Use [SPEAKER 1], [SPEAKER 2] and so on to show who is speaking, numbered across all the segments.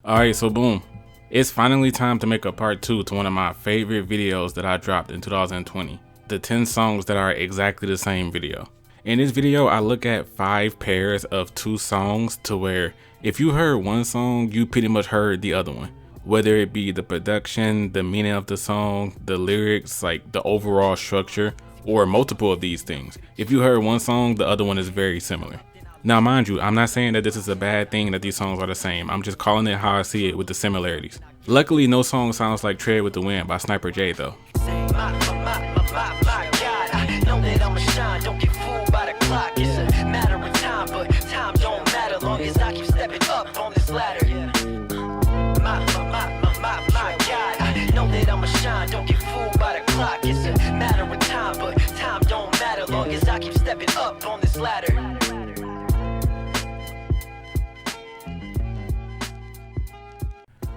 [SPEAKER 1] Alright, so boom. It's finally time to make a part 2 to one of my favorite videos that I dropped in 2020. The 10 songs that are exactly the same video. In this video, I look at 5 pairs of 2 songs to where if you heard one song, you pretty much heard the other one. Whether it be the production, the meaning of the song, the lyrics, like the overall structure, or multiple of these things. If you heard one song, the other one is very similar. Now mind you, I'm not saying that this is a bad thing that these songs are the same. I'm just calling it how I see it with the similarities. Luckily, no song sounds like Tread with the Wind by Sniper J though.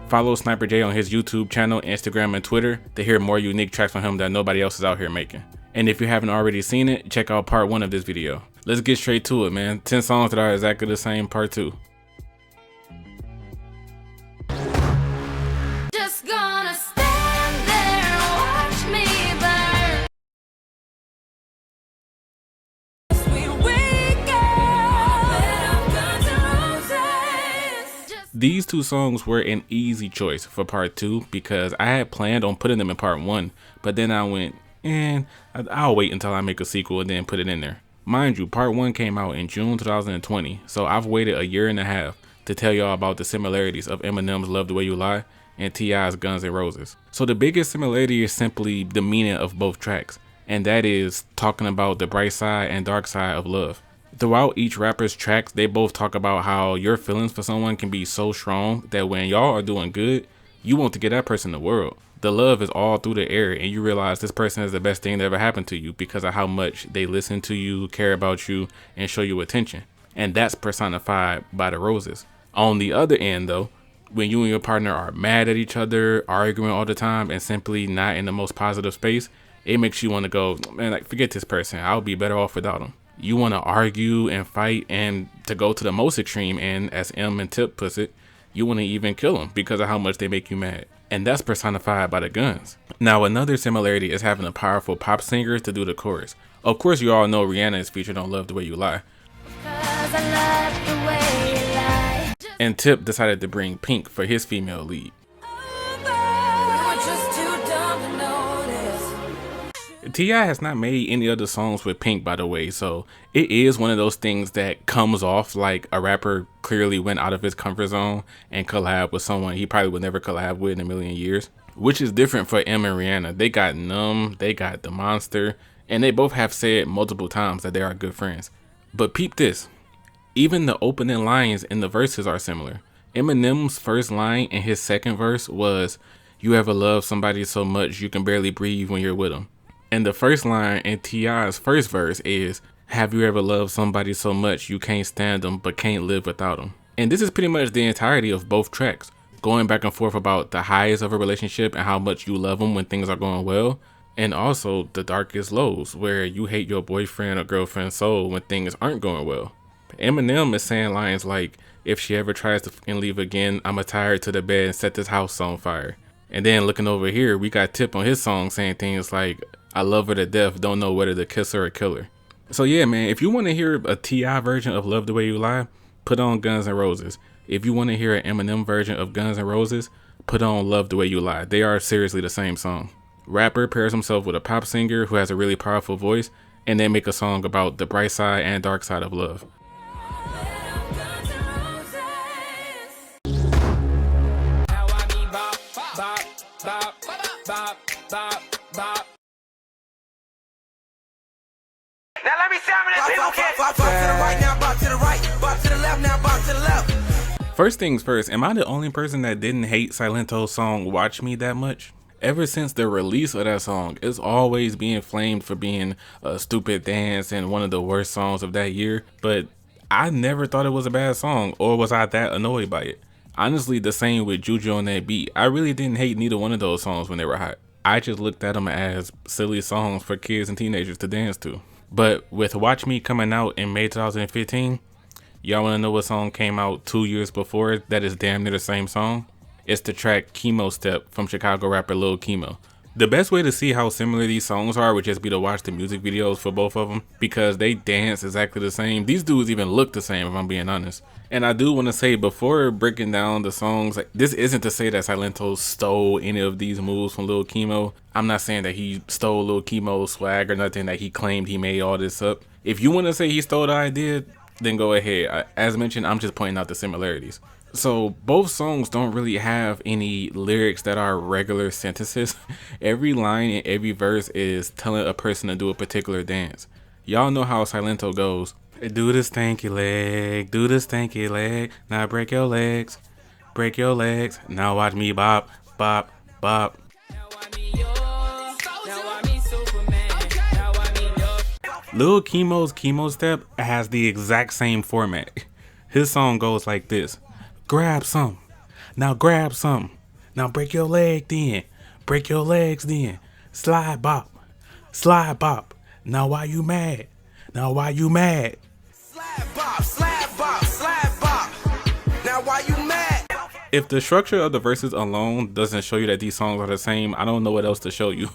[SPEAKER 1] Follow Sniper J on his YouTube channel, Instagram, and Twitter to hear more unique tracks from him that nobody else is out here making. And if you haven't already seen it, check out part 1 of this video. Let's get straight to it, man. 10 songs that are exactly the same, part 2.
[SPEAKER 2] Just gonna stand there and watch me burn. Sweet weekend.
[SPEAKER 1] These 2 songs were an easy choice for part 2 because I had planned on putting them in part 1, but then I went, I'll wait until I make a sequel and then put it in there. Mind you, part 1 came out in June 2020, so I've waited a year and a half to tell y'all about the similarities of Eminem's Love the Way You Lie and T.I.'s Guns N' Roses. So the biggest similarity is simply the meaning of both tracks, and that is talking about the bright side and dark side of love. Throughout each rapper's tracks, they both talk about how your feelings for someone can be so strong that when y'all are doing good, you want to give that person the world. The love is all through the air and you realize this person is the best thing that ever happened to you because of how much they listen to you, care about you, and show you attention. And that's personified by the roses. On the other end though, when you and your partner are mad at each other, arguing all the time, and simply not in the most positive space, it makes you want to go, man, like forget this person, I'll be better off without them. You want to argue and fight, and to go to the most extreme end, as M and Tip puts it, you want to even kill them because of how much they make you mad. And that's personified by the guns. Now another similarity is having a powerful pop singer to do the chorus. Of course you all know Rihanna is featured on Love the Way You Lie. And Tip decided to bring Pink for his female lead. T.I. has not made any other songs with Pink, by the way, so it is one of those things that comes off like a rapper clearly went out of his comfort zone and collab with someone he probably would never collab with in a million years, which is different for M and Rihanna. They got Numb, they got The Monster, and they both have said multiple times that they are good friends. But peep this, even the opening lines in the verses are similar. Eminem's first line in his second verse was, "You ever love somebody so much you can barely breathe when you're with them." And the first line in T.I.'s first verse is, "Have you ever loved somebody so much you can't stand them but can't live without them?" And this is pretty much the entirety of both tracks, going back and forth about the highs of a relationship and how much you love them when things are going well, and also the darkest lows where you hate your boyfriend or girlfriend so when things aren't going well. Eminem is saying lines like, "If she ever tries to fucking leave again, I'ma tie her to the bed and set this house on fire." And then looking over here, we got Tip on his song saying things like, "I love her to death, don't know whether to kiss her or kill her." So yeah, man, if you want to hear a T.I. version of Love the Way You Lie, put on Guns N' Roses. If you want to hear an Eminem version of Guns N' Roses, put on Love the Way You Lie. They are seriously the same song. Rapper pairs himself with a pop singer who has a really powerful voice, and they make a song about the bright side and dark side of love.
[SPEAKER 3] Now let me see how many people can. Bop to the right now, bop to the right, bop to the left now, bop to the left.
[SPEAKER 1] First things first, am I the only person that didn't hate Silento's song Watch Me that much? Ever since the release of that song, it's always being flamed for being a stupid dance and one of the worst songs of that year, but I never thought it was a bad song, or was I that annoyed by it? Honestly, the same with Juju on That Beat. I really didn't hate neither one of those songs when they were hot. I just looked at them as silly songs for kids and teenagers to dance to. But with Watch Me coming out in May 2015, Y'all wanna know what song came out 2 years before that is damn near the same song? It's the track Chemo Step from Chicago rapper Lil Chemo. The best way to see how similar these songs are would just be to watch the music videos for both of them, because they dance exactly the same. These dudes even look the same, if I'm being honest. And I do want to say, before breaking down the songs, like, this isn't to say that Silento stole any of these moves from Lil Chemo. I'm not saying that he stole Lil Chemo's swag or nothing, that he claimed he made all this up. If you want to say he stole the idea, then go ahead. As mentioned, I'm just pointing out the similarities. So both songs don't really have any lyrics that are regular sentences. Every line in every verse is telling a person to do a particular dance. Y'all know how Silento goes. Do the stanky leg, do the stanky leg. Now break your legs, Now watch me bop, bop, bop. Lil Chemo's Chemo Step has the exact same format. His song goes like this. Grab some. Now grab some. Now break your leg then. Break your legs then. Slide bop. Slide bop. Now why you mad? Now why you mad?
[SPEAKER 3] Slap bop, slap bop, slap bop. Now why you mad?
[SPEAKER 1] If the structure of the verses alone doesn't show you that these songs are the same, I don't know what else to show you.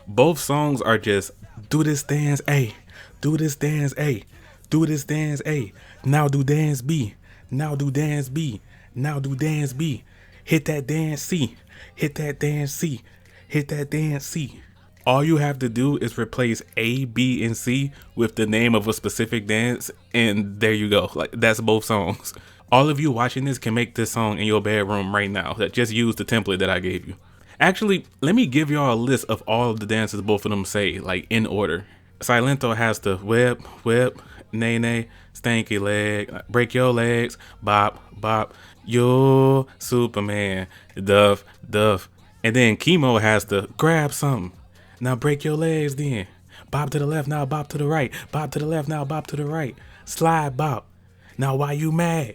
[SPEAKER 1] Both songs are just do this dance A. Do this dance A. Do this dance A. Now do dance B. Now do dance B. Now do dance B. Hit that dance C. Hit that dance C. Hit that dance C. All you have to do is replace A, B, and C with the name of a specific dance, and there you go. Like, that's both songs. All of you watching this can make this song in your bedroom right now. Just use the template that I gave you. Actually, let me give y'all a list of all of the dances both of them say, like in order. Silento has the whip, whip, nay, nay, stanky leg, break your legs, bop, bop, you're Superman, duff, duff. And then Chemo has the grab something. Now break your legs then. Bop to the left, now bop to the right. Bop to the left, now bop to the right. Slide bop. Now why you mad?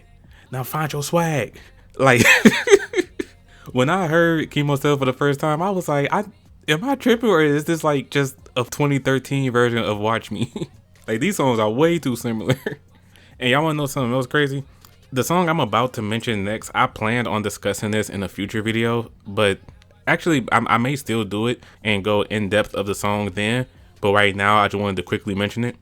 [SPEAKER 1] Now find your swag. Like, when I heard Chemo Step for the first time, I was like, am I tripping, or is this like just a 2013 version of Watch Me? Like, these songs are way too similar. And y'all wanna know something else crazy? The song I'm about to mention next, I planned on discussing this in a future video, but actually I may still do it and go in depth of the song then, but right now I just wanted to quickly mention it.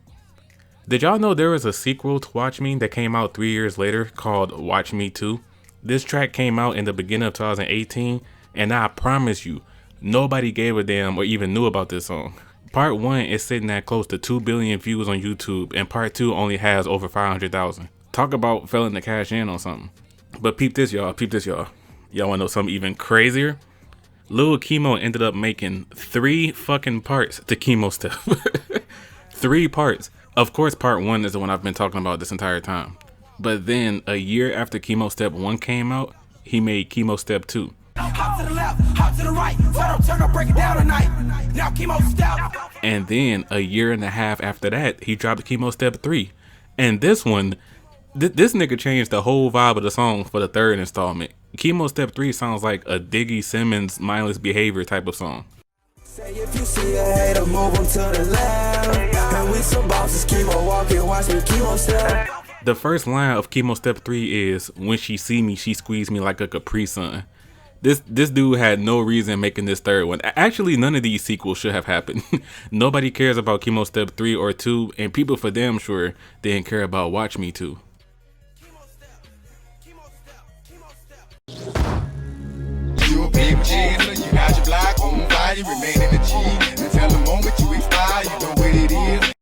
[SPEAKER 1] Did y'all know there was a sequel to Watch Me that came out 3 years later called Watch Me 2? This track came out in the beginning of 2018, and I promise you, nobody gave a damn or even knew about this song. Part 1 is sitting at close to 2 billion views on YouTube, and part 2 only has over 500,000. Talk about failing to cash in on something. But peep this, y'all. Peep this, y'all. Y'all wanna know something even crazier? Lil Chemo ended up making 3 fucking parts to Chemo Step. 3 parts. Of course, part 1 is the one I've been talking about this entire time. But then, a year after Chemo Step 1 came out, he made Chemo Step 2.
[SPEAKER 3] Hop to the left, hop to the right. Turn up, break it down tonight. Now Chemo Step.
[SPEAKER 1] And then, a year and a half after that, he dropped Chemo Step 3. And this one, this nigga changed the whole vibe of the song for the 3rd installment. Chemo Step 3 sounds like a Diggy Simmons mindless behavior type of song.
[SPEAKER 3] Say if you see a hater, move him to the left. And we some bosses, Chemo walking, watch me, Chemo Step.
[SPEAKER 1] The first line of Chemo Step 3 is, when she see me, she squeeze me like a Capri Sun. This dude had no reason making this 3rd one. Actually, none of these sequels should have happened. Nobody cares about Chemo Step 3 or 2, and people for damn sure didn't care about Watch Me 2.
[SPEAKER 4] You a big chancellor, you got your block on fire, you remain in the G. Until the moment you expire, you know what it is.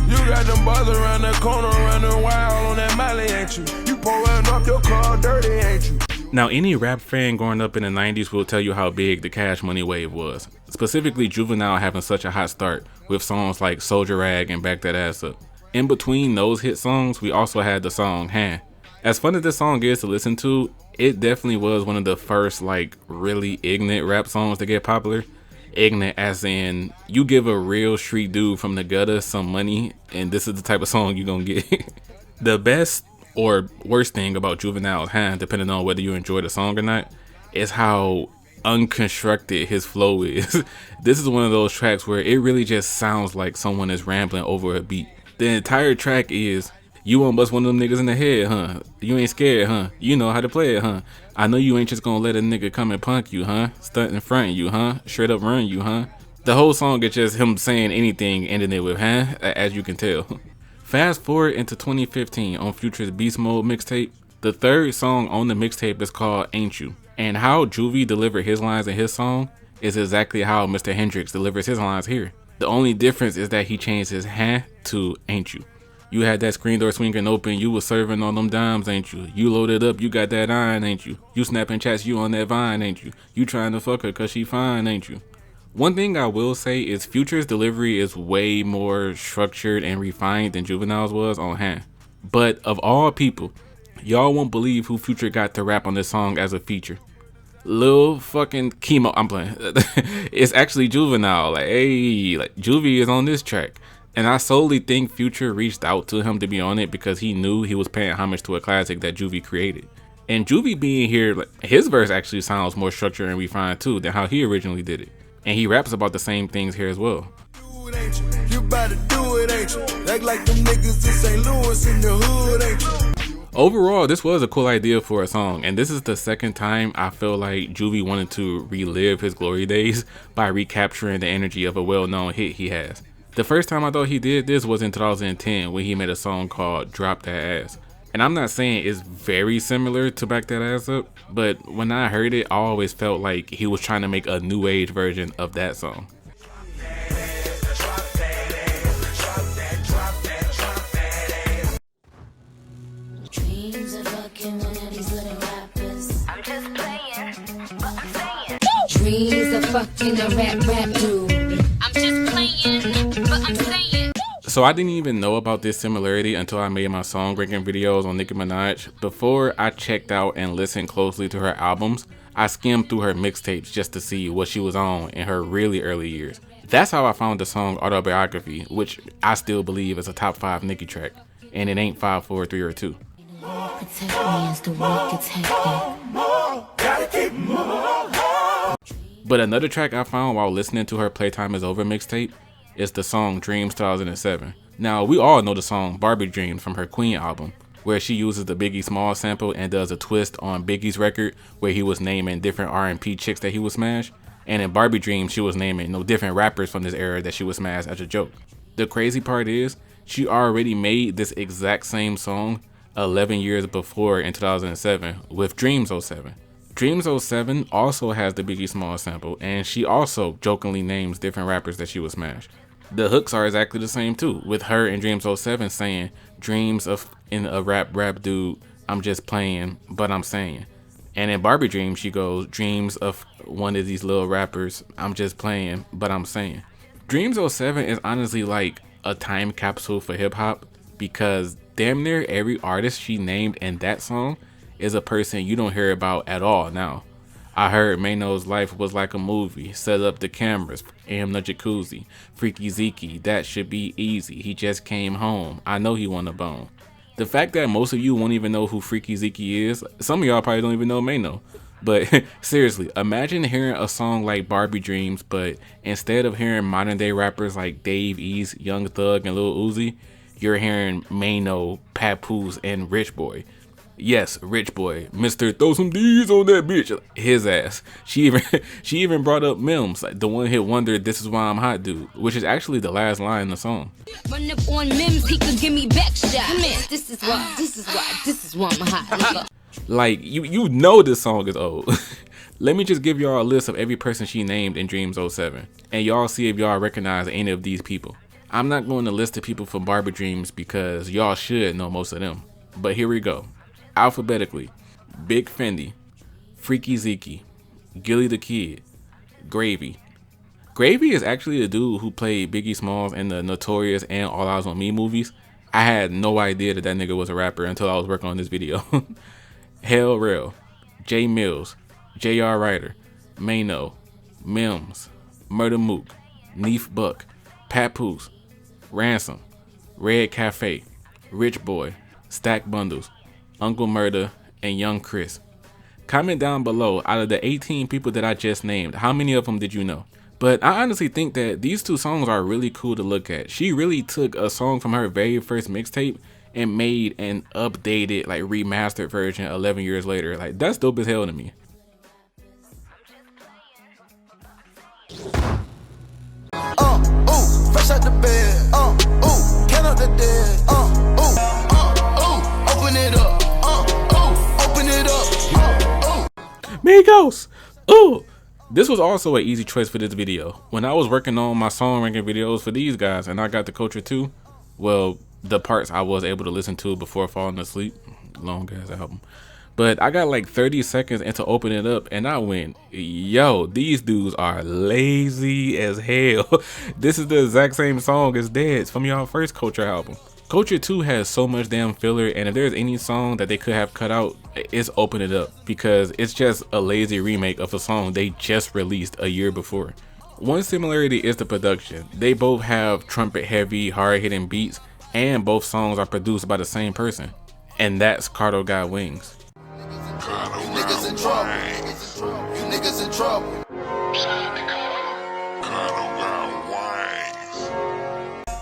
[SPEAKER 5] You got them buzz around the corner, running wild on that Miley, ain't you? You pouring up your car dirty, ain't you?
[SPEAKER 1] Now, any rap fan growing up in the 90s will tell you how big the Cash Money wave was. Specifically, Juvenile having such a hot start with songs like Soldier Rag and Back That Ass Up. In between those hit songs, we also had the song Han. As fun as this song is to listen to, it definitely was one of the first like really ignorant rap songs to get popular. Ignorant as in, you give a real street dude from the gutter some money and this is the type of song you're gonna get. The best or worst thing about Juvenile's Han, depending on whether you enjoy the song or not, is how unconstructed his flow is. This is one of those tracks where it really just sounds like someone is rambling over a beat. The entire track is, you won't bust one of them niggas in the head, huh? You ain't scared, huh? You know how to play it, huh? I know you ain't just gonna let a nigga come and punk you, huh? Stunt in front of you, huh? Straight up run you, huh? The whole song is just him saying anything, ending it with, huh? As you can tell. Fast forward into 2015 on Future's Beast Mode mixtape. The third song on the mixtape is called Ain't You. And how Juvie delivered his lines in his song is exactly how Mr. Hendrix delivers his lines here. The only difference is that he changed his huh to ain't you. You had that screen door swinging open, you was serving on them dimes, ain't you? You loaded up, you got that iron, ain't you? You snapping chats, you on that vine, ain't you? You trying to fuck her cause she fine, ain't you? One thing I will say is Future's delivery is way more structured and refined than Juvenile's was on Huh. But of all people, y'all won't believe who Future got to rap on this song as a feature. Lil fucking Chemo, I'm playing. It's actually Juvenile. Like, hey, like Juvie is on this track. And I solely think Future reached out to him to be on it because he knew he was paying homage to a classic that Juvie created. And Juvie being here, like, his verse actually sounds more structured and refined too than how he originally did it. And he raps about the same things here as well.
[SPEAKER 5] You better do it, ain't you? Act like them niggas in St. Louis in the hood, ain't you?
[SPEAKER 1] Overall, this was a cool idea for a song, and this is the second time I feel like Juvie wanted to relive his glory days by recapturing the energy of a well-known hit he has. The first time I thought he did this was in 2010 when he made a song called Drop That Ass. And I'm not saying it's very similar to Back That Ass Up, but when I heard it, I always felt like he was trying to make a new age version of that song.
[SPEAKER 2] Dreams of fucking one of these little rappers. I'm just playing, but I'm saying.
[SPEAKER 6] Dreams of fucking a rap dude.
[SPEAKER 2] I'm just playing, but I'm saying.
[SPEAKER 1] So I didn't even know about this similarity until I made my song ranking videos on Nicki Minaj. Before I checked out and listened closely to her albums, I skimmed through her mixtapes just to see what she was on in her really early years. That's how I found the song Autobiography, which I still believe is a top 5 Nicki track, and it ain't 5, 4, 3, or 2.
[SPEAKER 6] Protect me as the world gets hectic.
[SPEAKER 1] But another track I found while listening to her Playtime Is Over mixtape is the song Dreams 2007. Now, we all know the song Barbie Dreams from her Queen album, where she uses the Biggie Small sample and does a twist on Biggie's record where he was naming different R&B chicks that he would smash. And in Barbie Dreams, she was naming different rappers from this era that she would smash as a joke. The crazy part is, she already made this exact same song 11 years before in 2007 with Dreams 07. Dreams 07 also has the Biggie Small sample, and she also jokingly names different rappers that she would smash. The hooks are exactly the same too, with her in Dreams 07 saying, dreams of in a rap dude, I'm just playing, but I'm saying. And in Barbie Dreams, she goes, dreams of one of these little rappers, I'm just playing, but I'm saying. Dreams 07 is honestly like a time capsule for hip hop because damn near every artist she named in that song is a person you don't hear about at all now. I heard Mano's life was like a movie, set up the cameras, am the jacuzzi, Freaky Zeke, that should be easy, he just came home, I know he want a bone. The fact that most of you won't even know who Freaky Zeke is, some of y'all probably don't even know Mano. But seriously, imagine hearing a song like Barbie Dreams, but instead of hearing modern day rappers like Dave East, Young Thug, and Lil Uzi, you're hearing Mano, Papoose, and Rich Boy. Yes, Rich Boy, Mr. Throw Some D's on that bitch, his ass. She even brought up Mims, like the one hit wonder, This Is Why I'm Hot dude, which is actually the last line in the song.
[SPEAKER 6] Run up on Mims, he could give me back shot. Man, this is why I'm hot.
[SPEAKER 1] Like, you know this song is old. Let me just give y'all a list of every person she named in Dreams 07, and y'all see if y'all recognize any of these people. I'm not going to list the people from Barbie Dreams because y'all should know most of them, but here we go. Alphabetically: Big Fendi, Freaky Zeke, Gilly the Kid, Gravy. Gravy is actually the dude who played Biggie Smalls in the Notorious and All Eyes on Me movies. I had no idea that nigga was a rapper until I was working on this video. Hell Rell, J Mills, J.R. Ryder, Mano, Mims, Murder Mook, Neef Buck, Papoose, Ransom, Red Cafe, Rich Boy, Stack Bundles, Uncle Murder, and Young Chris. Comment down below, out of the 18 people that I just named, how many of them did you know? But I honestly think that these two songs are really cool to look at. She really took a song from her very first mixtape and made an updated, like remastered version 11 years later. Like, that's dope as hell to me.
[SPEAKER 3] Fresh out the bed. Count up the dead. Open it up. Open it up.
[SPEAKER 1] Migos! Ooh! This was also an easy choice for this video. When I was working on my song ranking videos for these guys and I got the Culture 2, well, the parts I was able to listen to before falling asleep, long ass album. But I got like 30 seconds into Open It Up and I went, yo, these dudes are lazy as hell. This is the exact same song as Dead's from y'all first Culture album. Culture 2 has so much damn filler, and if there's any song that they could have cut out, it's Open It Up, because it's just a lazy remake of a song they just released a year before. One similarity is the production. They both have trumpet heavy, hard hitting beats, and both songs are produced by the same person, and that's Cardo Got Wings.
[SPEAKER 3] Niggas in trouble. You niggas in trouble.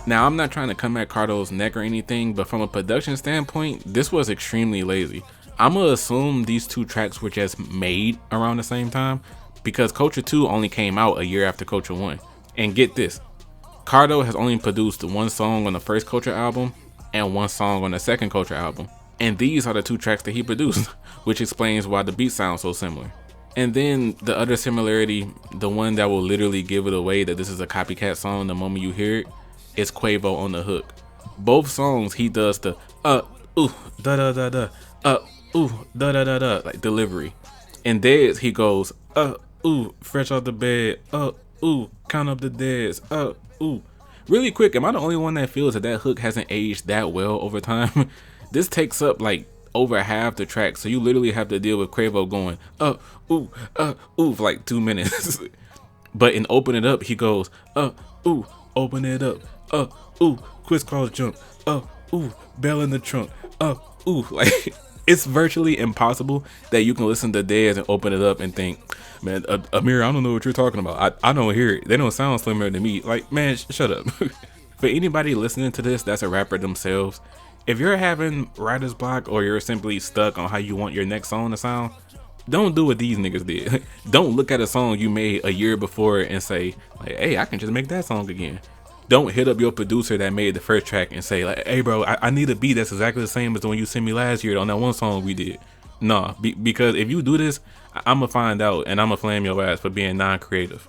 [SPEAKER 1] Now, I'm not trying to come at Cardo's neck or anything, but from a production standpoint, this was extremely lazy. I'm gonna assume these two tracks were just made around the same time, because Culture 2 only came out a year after Culture 1. And get this, Cardo has only produced one song on the first Culture album and one song on the second Culture album. And these are the two tracks that he produced, which explains why the beats sound so similar. And then the other similarity, the one that will literally give it away that this is a copycat song the moment you hear it, is Quavo on the hook. Both songs he does the ooh, da da da da, ooh, da da da da, like delivery. In Dead's he goes, ooh, fresh out the bed, ooh, count up the deads, ooh. Really quick, am I the only one that feels that hook hasn't aged that well over time? This takes up like over half the track, so you literally have to deal with Quavo going, ooh, for like 2 minutes. But in Open It Up, he goes, ooh, open it up, ooh, crisscross jump, ooh, bell in the trunk, ooh, like, it's virtually impossible that you can listen to Dead's and Open It Up and think, man, Amiri, I don't know what you're talking about. I don't hear it. They don't sound similar to me. Like, man, shut up. For anybody listening to this that's a rapper themselves, if you're having writer's block or you're simply stuck on how you want your next song to sound, don't do what these niggas did. Don't look at a song you made a year before and say, like, hey, I can just make that song again. Don't hit up your producer that made the first track and say, like, hey, bro, I need a beat that's exactly the same as the one you sent me last year on that one song we did. Nah, because if you do this, I'm going to find out and I'm going to flame your ass for being non-creative.